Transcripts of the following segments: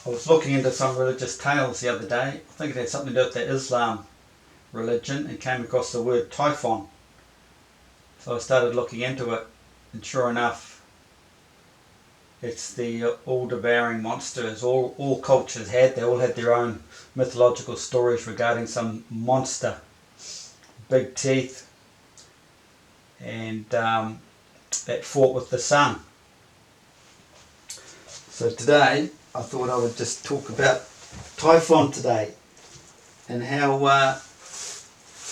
I was looking into some religious tales the other day. I think it had something to do with the Islam religion and came across the word Typhon. So I started looking into it, and sure enough, it's the all-devouring monster, as all cultures had. They all had their own mythological stories regarding some monster, big teeth, and that fought with the sun. So today, I thought I would just talk about Typhon today, and how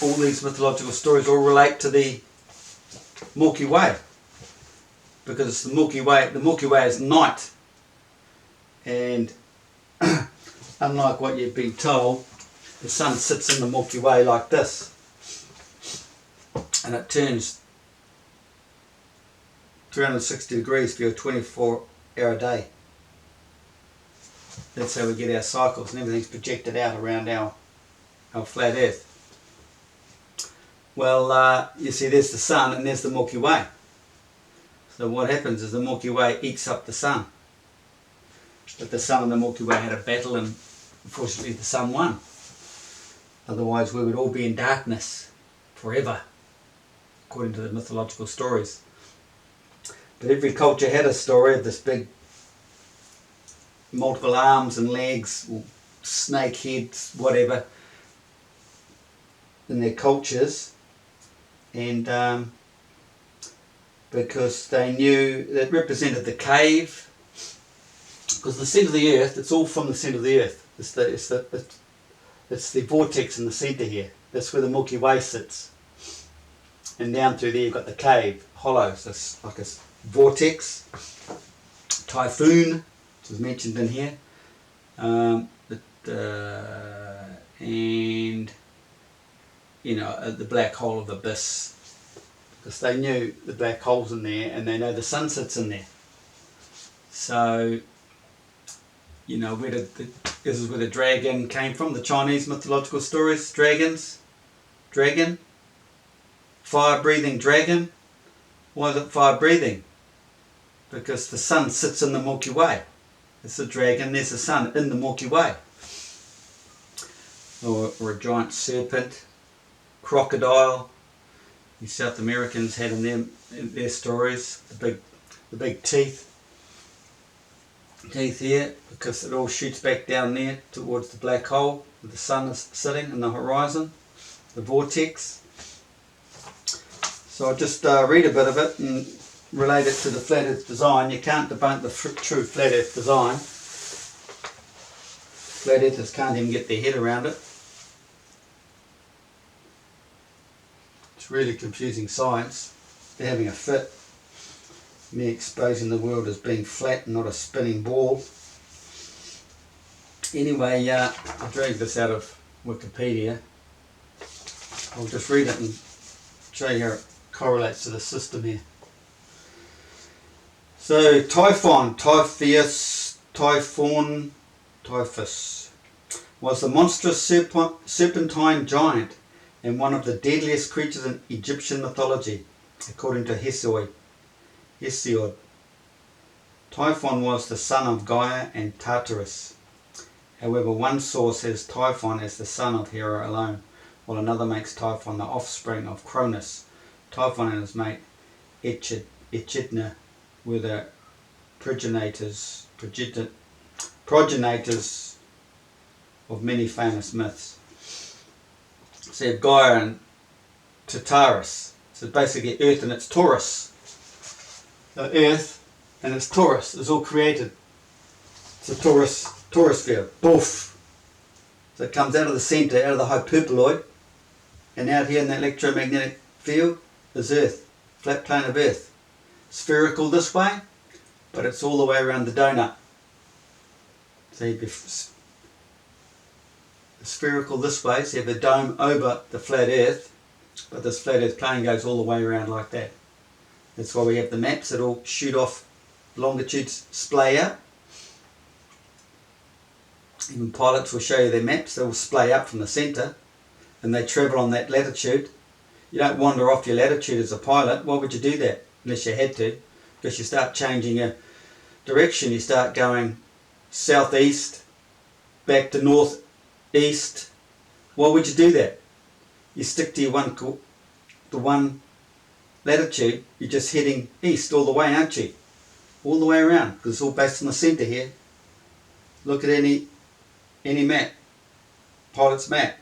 all these mythological stories all relate to the Milky Way, because the Milky Way is night, and unlike what you've been told, the sun sits in the Milky Way like this, and it turns 360 degrees for your 24-hour day. That's how we get our cycles, and everything's projected out around our flat Earth. Well, you see, there's the sun and there's the Milky Way. So what happens is the Milky Way eats up the sun. But the sun and the Milky Way had a battle, and unfortunately the sun won. Otherwise we would all be in darkness forever, according to the mythological stories. But every culture had a story of this big, multiple arms and legs, or snake heads, whatever, in their cultures. And because they knew that represented the cave, because the centre of the earth, it's all from the centre of the earth. It's the vortex in the centre here. That's where the Milky Way sits. And down through there you've got the cave, hollow, so it's like a vortex. Typhon, which is mentioned in here. And you know, the black hole of abyss, because they knew the black hole's in there, and they know the sun sits in there. So, you know, this is where the dragon came from. The Chinese mythological stories, dragon, fire-breathing dragon. Why is it fire-breathing? Because the sun sits in the Milky Way. It's the dragon, there's the sun in the Milky Way. Or a giant serpent, crocodile. The South Americans had in their stories the big teeth here, because it all shoots back down there towards the black hole where the sun is sitting in the horizon, the vortex. So I'll just read a bit of it and relate it to the flat earth design. You can't debunk the true flat earth design. Flat earthers can't even get their head around it. It's really confusing science. They're having a fit. Me exposing the world as being flat and not a spinning ball. Anyway, I dragged this out of Wikipedia. I'll just read it and show you how it correlates to the system here. So Typhon, Typhus, was the monstrous serpentine giant and one of the deadliest creatures in Egyptian mythology, according to Hesiod. Typhon was the son of Gaia and Tartarus. However, one source has Typhon as the son of Hera alone, while another makes Typhon the offspring of Cronus. Typhon and his mate Echidna were the progenitors of many famous myths. So you have Gaia and Tartarus. So basically Earth and its Taurus. The Earth and its Taurus is all created. It's a Taurus field. Boof! So it comes out of the centre, out of the hyperpoloid, and out here in the electromagnetic field is Earth, flat plane of Earth. Spherical this way, but it's all the way around the donut. So you'd be spherical this way, so you have the dome over the flat Earth, but this flat Earth plane goes all the way around like that. That's why we have the maps that all shoot off longitudes, splay out. Even pilots will show you their maps, they will splay up from the centre, and they travel on that latitude. You don't wander off your latitude as a pilot. Why would you do that? Unless you had to, because you start changing your direction. You start going southeast, back to north, east. Why would you do that? You stick to your one latitude. You're just heading east all the way, aren't you? All the way around, because it's all based on the centre here. Look at any map, pilot's map.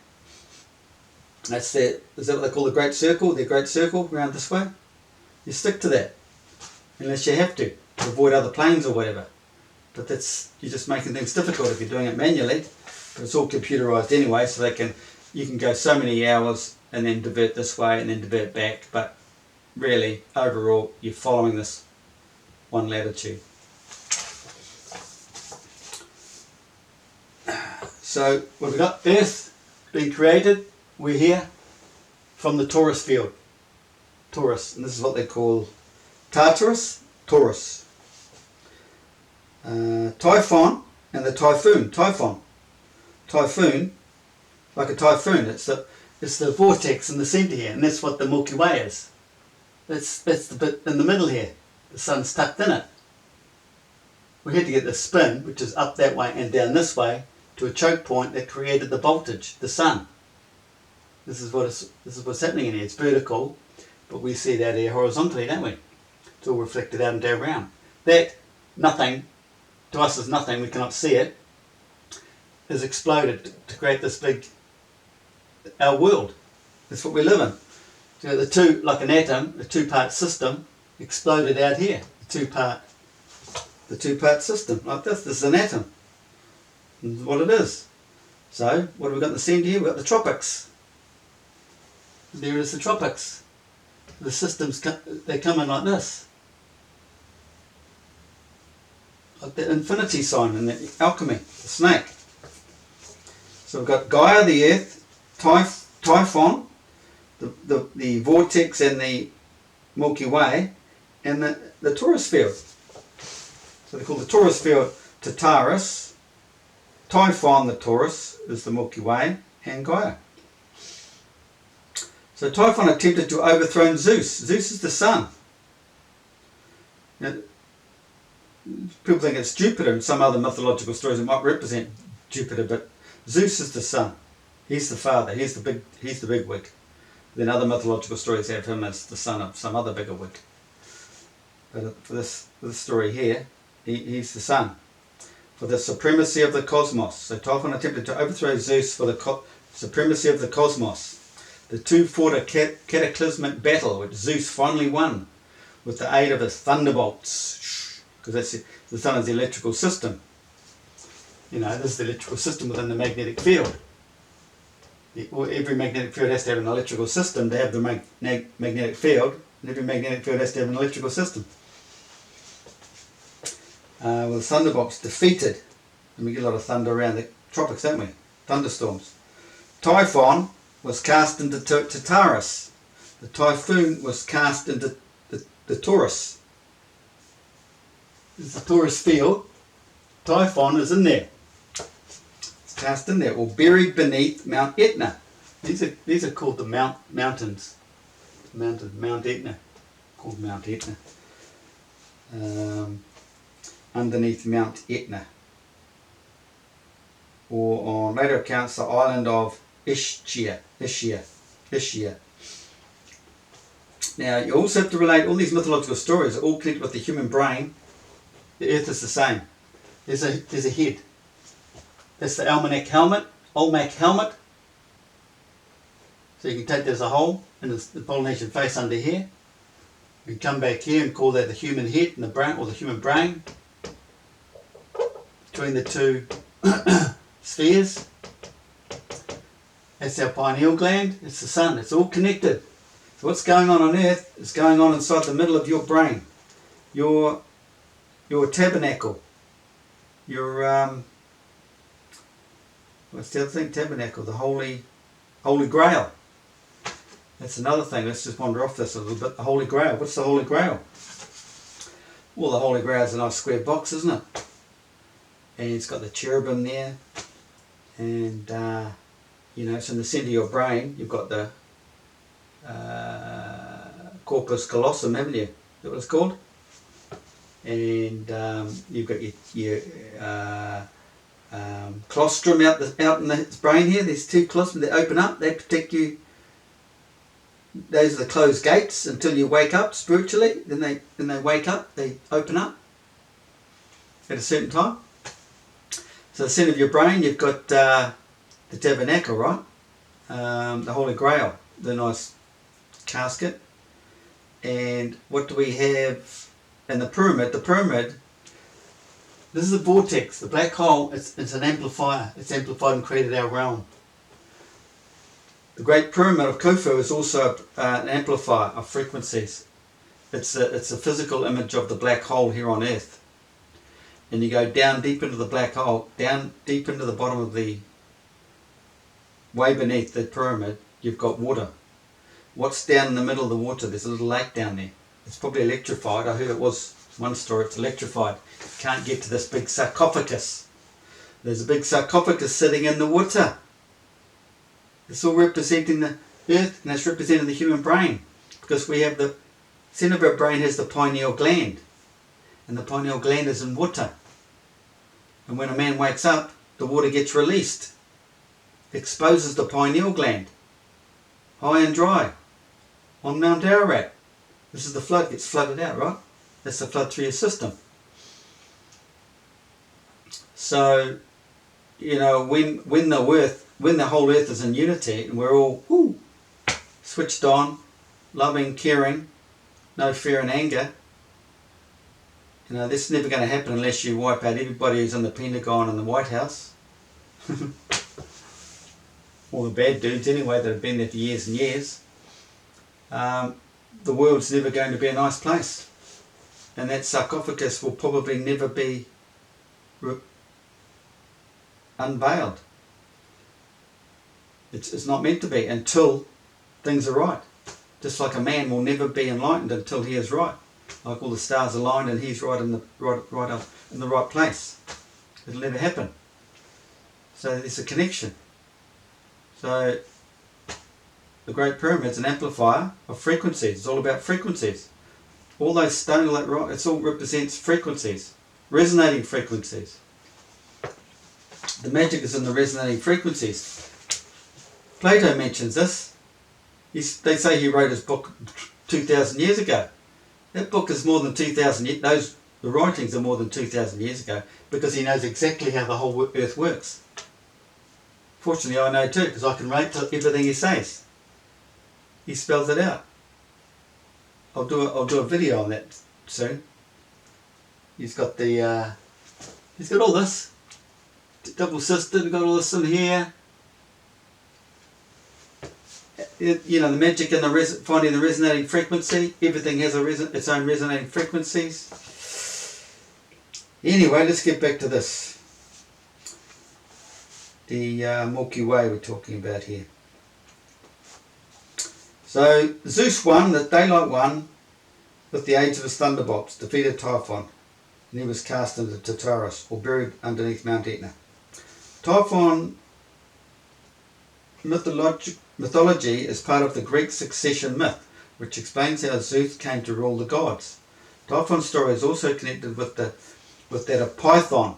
Is that what they call the Great Circle? The Great Circle around this way. You stick to that, unless you have to avoid other planes or whatever. But you're just making things difficult if you're doing it manually. But it's all computerised anyway, so you can go so many hours and then divert this way and then divert back. But really, overall, you're following this one latitude. So what have we got? Earth being created. We're here from the Taurus field. Taurus, and this is what they call Tartarus, Taurus. Typhon and the Typhoon. Typhoon, like a typhoon. It's the vortex in the centre here, and that's what the Milky Way is. That's the bit in the middle here. The sun's tucked in it. We had to get the spin, which is up that way and down this way, to a choke point that created the voltage, the sun. This is what's happening in here. It's vertical, but we see that here horizontally, don't we? It's all reflected out and around. That nothing, to us is nothing, we cannot see it, has exploded to create this big, our world. That's what we live in. So the two, like an atom, a two-part system, exploded out here. The two-part system, like this. This is an atom. This is what it is. So, what have we got in the centre here? We've got the tropics. There is the tropics. The systems, they come in like this. Like the infinity sign in the alchemy, the snake. So we've got Gaia, the earth, Typhon, the vortex and the Milky Way, and the Taurus field. So they call the Taurus field Tartarus. Typhon, the Taurus, is the Milky Way, and Gaia. So Typhon attempted to overthrow Zeus. Zeus is the sun. Now, people think it's Jupiter. In some other mythological stories it might represent Jupiter, but Zeus is the sun. He's the father. He's the big wig. Then other mythological stories have him as the son of some other bigger wig. But for this story here, he's the sun. For the supremacy of the cosmos. So Typhon attempted to overthrow Zeus for the supremacy of the cosmos. The two fought a cataclysmic battle, which Zeus finally won with the aid of his thunderbolts. Because the sun is the electrical system. You know, this is the electrical system within the magnetic field. Every magnetic field has to have an electrical system to have the magnetic field, and every magnetic field has to have an electrical system. Well, the thunderbolts defeated, and we get a lot of thunder around the tropics, don't we? Thunderstorms. Typhon was cast into Tartarus. The typhoon was cast into the Taurus. This is the Taurus field. Typhon is in there. It's cast in there, or buried beneath Mount Etna. These are called the mountains. Mount Etna, called Mount Etna. Underneath Mount Etna, or on later accounts the island of Ischia. Now you also have to relate all these mythological stories are all connected with the human brain. The earth is the same. There's a head. That's the Olmec helmet. So you can take that as a whole, and it's the Polynesian face under here. You can come back here and call that the human head and the brain, or the human brain. Between the two spheres. That's our pineal gland. It's the sun. It's all connected. So what's going on Earth is going on inside the middle of your brain. Your tabernacle. Your what's the other thing? Tabernacle. The Holy Grail. That's another thing. Let's just wander off this a little bit. The Holy Grail. What's the Holy Grail? Well, the Holy Grail is a nice square box, isn't it? And it's got the cherubim there, and it's in the centre of your brain. You've got the corpus callosum, haven't you? Is that what it's called? And you've got your colostrum out in the brain here. There's 2 colostrum that open up. They protect you. Those are the closed gates until you wake up spiritually. Then they wake up. They open up at a certain time. So the centre of your brain, you've got the tabernacle, right? The Holy Grail, the nice casket. And what do we have in the pyramid? The pyramid, this is a vortex. The black hole, it's an amplifier. It's amplified and created our realm. The Great Pyramid of Khufu is also an amplifier of frequencies. It's a physical image of the black hole here on Earth. And you go down deep into the black hole, down deep into the bottom of the, way beneath the pyramid, you've got water. What's down in the middle of the water? There's a little lake down there. It's probably electrified. I heard it was one story, it's electrified. You can't get to this big sarcophagus. There's a big sarcophagus sitting in the water. It's all representing the earth, and it's representing the human brain. Because we have the centre of our brain has the pineal gland. And the pineal gland is in water. And when a man wakes up, the water gets released. It exposes the pineal gland. High and dry. On Mount Ararat. This is the flood, gets flooded out, right? That's the flood through your system. So, you know, when the whole earth is in unity and we're all switched on, loving, caring, no fear and anger, you know, this is never going to happen unless you wipe out everybody who's in the Pentagon and the White House. All the bad dudes anyway that have been there for years and years. The world's never going to be a nice place. And that sarcophagus will probably never be unveiled. It's not meant to be until things are right. Just like a man will never be enlightened until he is right. Like all the stars aligned and he's right in the right place. It'll never happen. So there's a connection. So the Great Pyramid's an amplifier of frequencies. It's all about frequencies. All those stone, all that rock, it all represents frequencies, resonating frequencies. The magic is in the resonating frequencies. Plato mentions this. They say he wrote his book 2,000 years ago. That book is more than 2,000 years. The writings are more than 2,000 years ago because he knows exactly how the whole earth works. Fortunately, I know too because I can relate to everything he says. He spells it out. I'll do a video on that soon. He's got all this double system. Got all this in here. You know, the magic in finding the resonating frequency. Everything has its own resonating frequencies. Anyway, let's get back to this. The Milky Way we're talking about here. So Zeus won, the daylight won, with the aid of his thunderbolts, defeated Typhon, and he was cast into Tartarus, or buried underneath Mount Etna. Typhon mythology is part of the Greek succession myth, which explains how Zeus came to rule the gods. Typhon's story is also connected with that of Python.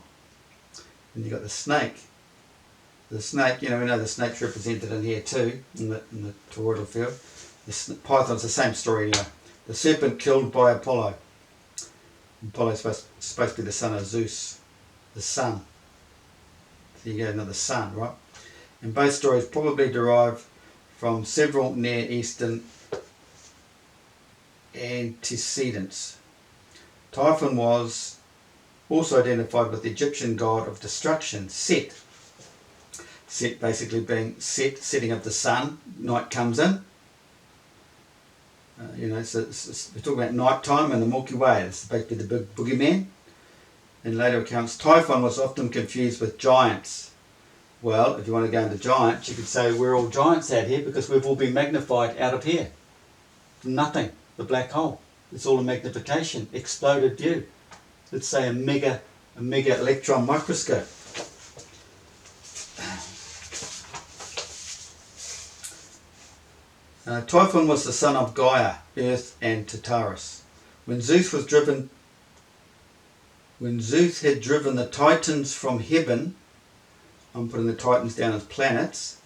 And you got the snake. The snake, you know, we know the snake's represented in here too, in the toroidal field. Python's the same story anyway. The serpent killed by Apollo. Apollo's supposed to be the son of Zeus, the sun. So you go another sun, right? And both stories probably derive from several Near Eastern antecedents. Typhon was also identified with the Egyptian god of destruction, Set. Set basically being setting of the sun, night comes in. You know, so we're talking about night time and the Milky Way. It's supposed to be the big boogeyman. In later accounts, Typhon was often confused with giants. Well, if you want to go into giants, you could say we're all giants out here because we've all been magnified out of here. Nothing. The black hole. It's all a magnification, exploded view. Let's say a mega electron microscope. Typhon was the son of Gaia, Earth, and Tartarus. When Zeus had driven the Titans from heaven, I'm putting the Titans down as planets.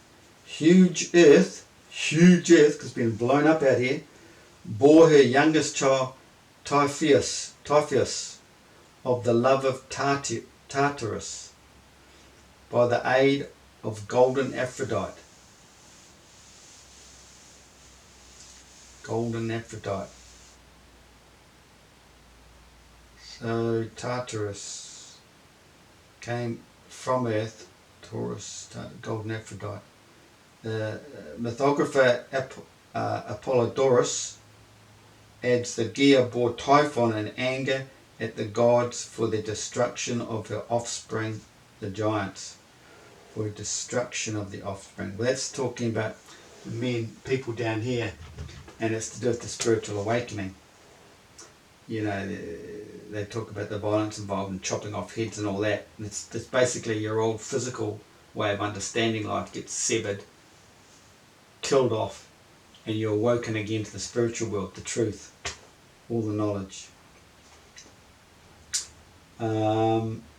Huge Earth, because it's been blown up out here, bore her youngest child, Typhon, of the love of Tartarus, by the aid of golden Aphrodite. Golden Aphrodite. So Tartarus came from Earth, Taurus, golden Aphrodite. The mythographer Apollodorus adds the Gaia bore Typhon in anger at the gods for the destruction of her offspring, the giants. For the destruction of the offspring. Well, that's talking about people down here, and it's to do with the spiritual awakening. You know, they talk about the violence involved in chopping off heads and all that. And it's basically your old physical way of understanding life gets severed, killed off, and you're awoken again to the spiritual world, the truth, all the knowledge.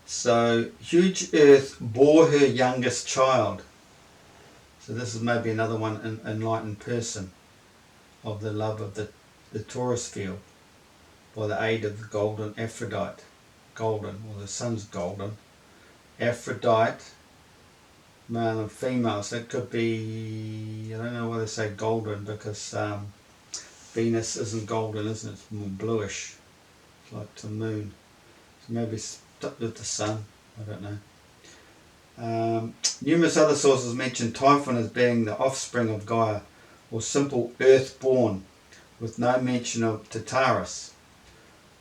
So huge Earth bore her youngest child. So this is maybe another one, an enlightened person of the love of the Taurus field, by the aid of the golden Aphrodite. Golden, well, the sun's golden. Aphrodite, male and female. So it could be, I don't know why they say golden, because Venus isn't golden, isn't it? It's more bluish, like the moon. So maybe stuck with the sun, I don't know. Numerous other sources mention Typhon as being the offspring of Gaia, or simple earth-born, with no mention of Tartarus.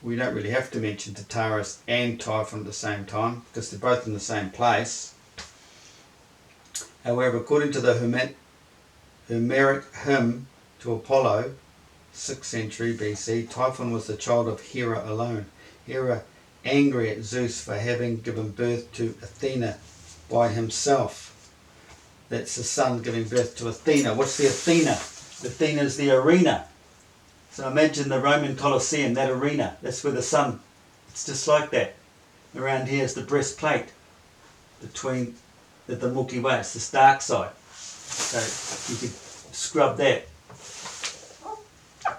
We don't really have to mention Tartarus and Typhon at the same time, because they're both in the same place. However, according to the Homeric hymn to Apollo, 6th century BC, Typhon was the child of Hera alone. Hera, angry at Zeus for having given birth to Athena by himself. That's the sun giving birth to Athena. What's the Athena? Athena is the arena. So imagine the Roman Colosseum, that arena. That's where the sun, it's just like that. Around here is the breastplate between the Milky Way. It's the dark side. So you could scrub that.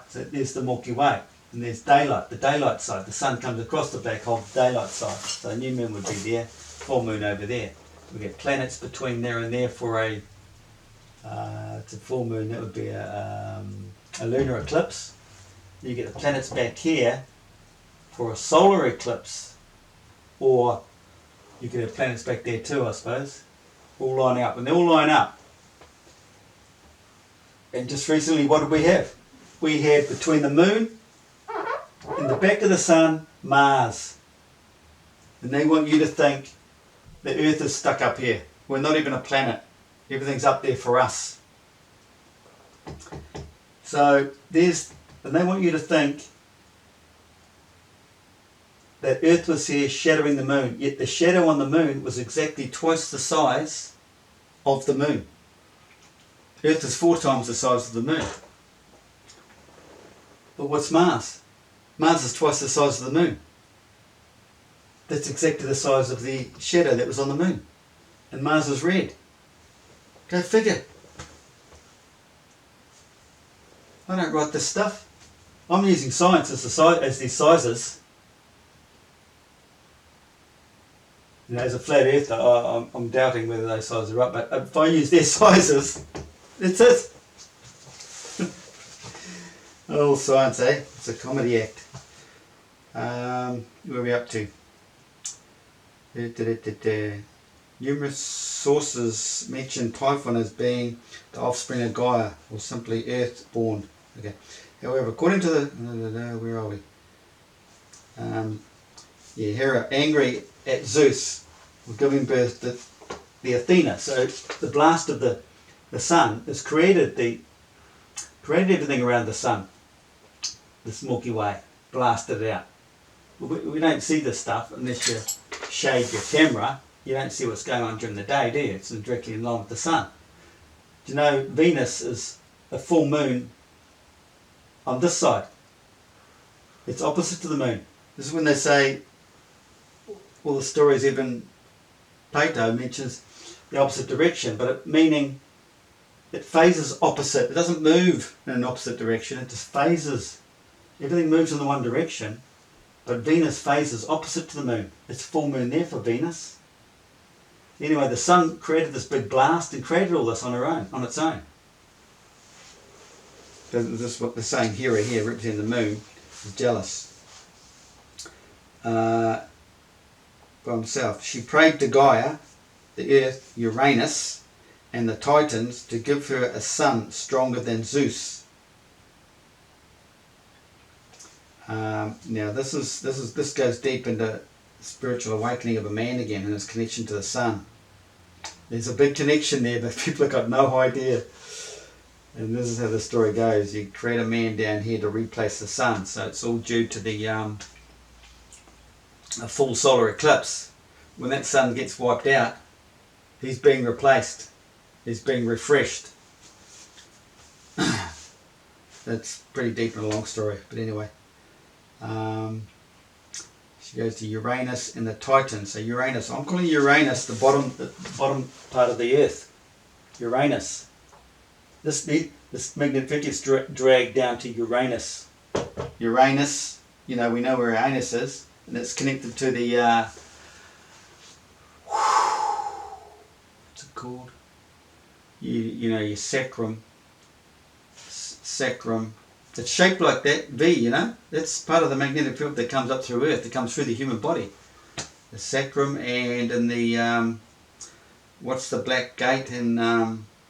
So there's the Milky Way. And there's daylight, the daylight side. The sun comes across the black hole, the daylight side. So a new moon would be there, full moon over there. We get planets between there and there for it's a full moon. That would be a lunar eclipse. You get the planets back here for a solar eclipse, or you could have planets back there too, I suppose, all lining up. And they all line up. And just recently, what did we have? We had between the moon in the back of the sun, Mars. And they want you to think the Earth is stuck up here. We're not even a planet. Everything's up there for us. So and they want you to think that Earth was here shadowing the moon. Yet the shadow on the moon was exactly twice the size of the moon. Earth is 4 times the size of the moon. But what's Mars? Mars is twice the size of the moon. That's exactly the size of the shadow that was on the moon. And Mars is red. Go figure. I don't write this stuff. I'm using science as these sizes. You know, as a flat earther, I'm doubting whether those sizes are right, but if I use their sizes, that's it. Oh, science, eh? It's a comedy act. Where are we up to? Numerous sources mention Typhon as being the offspring of Gaia, or simply earth-born. Okay. However, according to the... where are we? Hera, angry at Zeus for giving birth to the Athena. So the blast of the sun has created everything around the sun. This Milky Way, blasted it out. We don't see this stuff unless you shade your camera. You don't see what's going on during the day, do you? It's directly in line with the sun. Do you know Venus is a full moon on this side? It's opposite to the moon. This is when they say, all the stories, even Plato mentions, the opposite direction, but meaning it phases opposite. It doesn't move in an opposite direction, it just phases. Everything moves in the one direction, but Venus phases opposite to the moon. It's full moon there for Venus. Anyway, the sun created this big blast and created all this on its own. This is what they're saying here, representing the moon, is jealous. By himself. She prayed to Gaia, the earth, Uranus, and the Titans to give her a son stronger than Zeus. Now this goes deep into spiritual awakening of a man again and his connection to the sun. There's a big connection there, but people have got no idea. And this is how the story goes. You create a man down here to replace the sun, so it's all due to the a full solar eclipse. When that sun gets wiped out, he's being replaced. He's being refreshed. That's pretty deep and a long story, but anyway. She goes to Uranus and the Titans. So Uranus, I'm calling Uranus the bottom part of the earth. Uranus. This magnetic field gets dragged down to Uranus. Uranus, we know where our anus is, and it's connected to the what's it called? Your sacrum. Sacrum. It's shaped like that V, That's part of the magnetic field that comes up through Earth. It comes through the human body. The sacrum, and in the what's the black gate in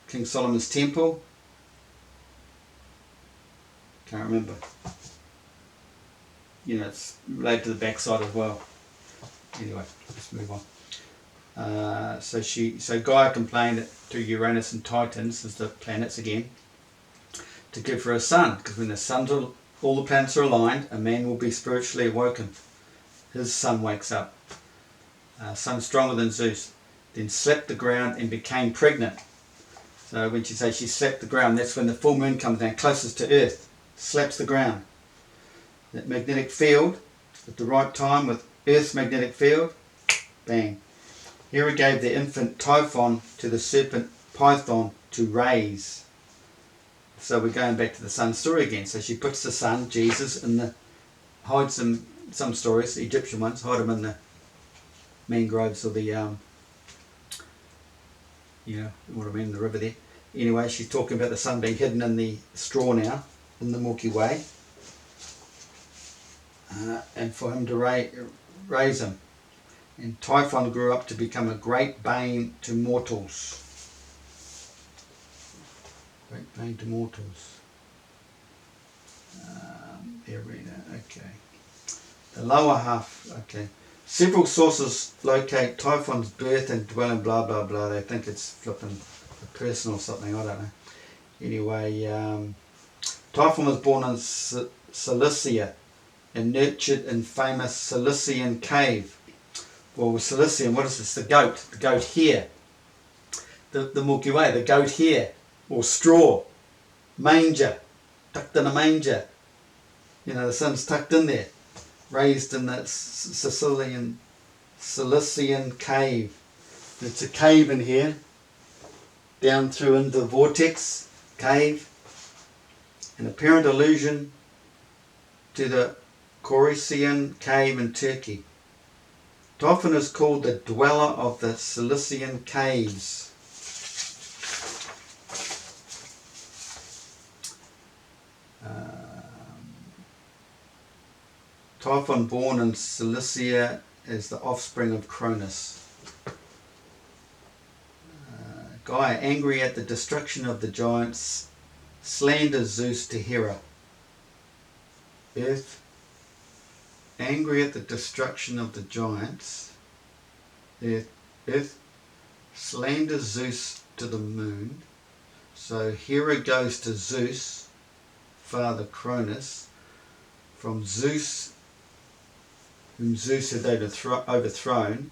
King Solomon's temple? Can't remember. It's related to the backside as well. Anyway, let's move on. So Gaia complained to Uranus and Titans, as the planets again, to give her a son, because when all the planets are aligned, a man will be spiritually awoken. His son wakes up. Son stronger than Zeus. Then slept the ground and became pregnant. So when she says she slept the ground, that's when the full moon comes down closest to Earth. Slaps the ground. That magnetic field, at the right time with Earth's magnetic field, bang. Hera gave the infant Typhon to the serpent Python to raise. So we're going back to the sun story again. So she puts the sun, Jesus, hides him, some stories, the Egyptian ones, hide him in the mangroves or the, the river there. Anyway, she's talking about the sun being hidden in the straw now, in the Milky Way. And for him to raise him. And Typhon grew up to become a great bane to mortals. Great bane to mortals. Arena, okay. The lower half, okay. Several sources locate Typhon's birth and dwelling, blah, blah, blah. They think it's flipping a person or something, I don't know. Anyway, Typhon was born in Cilicia and nurtured in famous Cilician cave. Well, Cilician, what is this? The goat hair. The Milky Way, the goat hair, or straw, manger, tucked in a manger. The sun's tucked in there, raised in that Cilician cave. It's a cave in here, down through into the vortex cave, an apparent allusion to the Corinthian cave in Turkey. Typhon is called the dweller of the Cilician caves. Typhon, born in Cilicia, is the offspring of Cronus. Gaia, angry at the destruction of the giants, slanders Zeus to Hera. Earth, angry at the destruction of the giants, Earth slanders Zeus to the moon. So Hera goes to Zeus, father Cronus, from Zeus, whom Zeus had overthrown,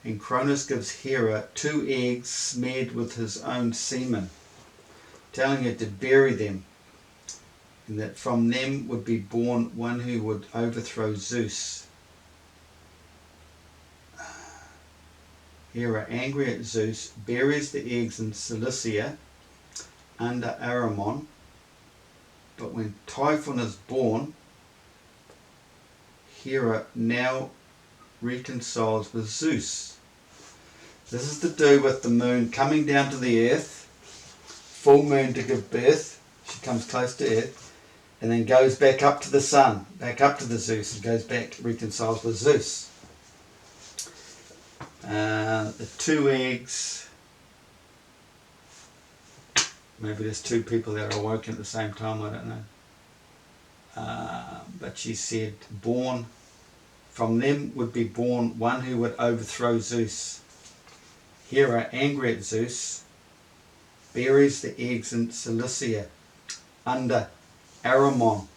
and Cronus gives Hera 2 eggs smeared with his own semen, telling her to bury them, and that from them would be born one who would overthrow Zeus. Hera, angry at Zeus, buries the eggs in Cilicia under Aramon. But when Typhon is born, Hera now reconciles with Zeus. This is to do with the moon coming down to the earth, full moon to give birth. She comes close to earth and then goes back up to the sun, back up to the Zeus, and goes back, reconciles with Zeus. The two eggs, maybe there's two people that are awoken at the same time, I don't know. But she said, born from them would be born one who would overthrow Zeus. Hera, angry at Zeus, buries the eggs in Cilicia under Aramon.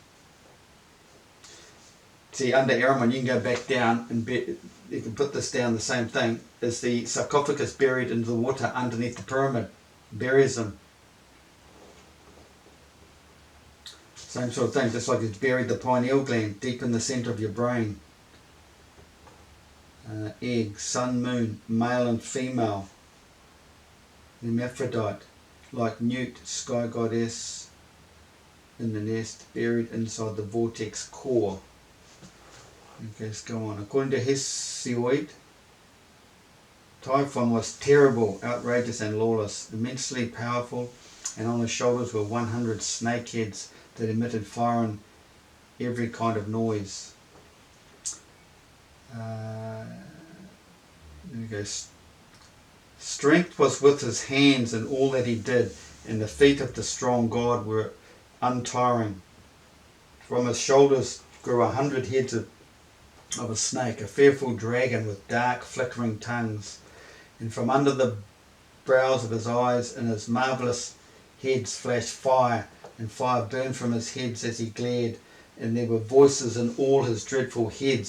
See, under Aramon, you can go back down and you can put this down, the same thing as the sarcophagus buried into the water underneath the pyramid. Buries them. Same sort of thing, just like it's buried the pineal gland deep in the centre of your brain. Egg, sun, moon, male and female. Hermaphrodite, like Newt, sky goddess in the nest, buried inside the vortex core. Okay, let's go on. According to Hesiod, Typhon was terrible, outrageous and lawless, immensely powerful, and on his shoulders were 100 snake heads that emitted fire and every kind of noise. There we go. Strength was with his hands in all that he did, and the feet of the strong god were untiring. From his shoulders grew 100 heads of a snake, a fearful dragon with dark flickering tongues, and from under the brows of his eyes and his marvellous heads flashed fire, and fire burned from his heads as he glared, and there were voices in all his dreadful heads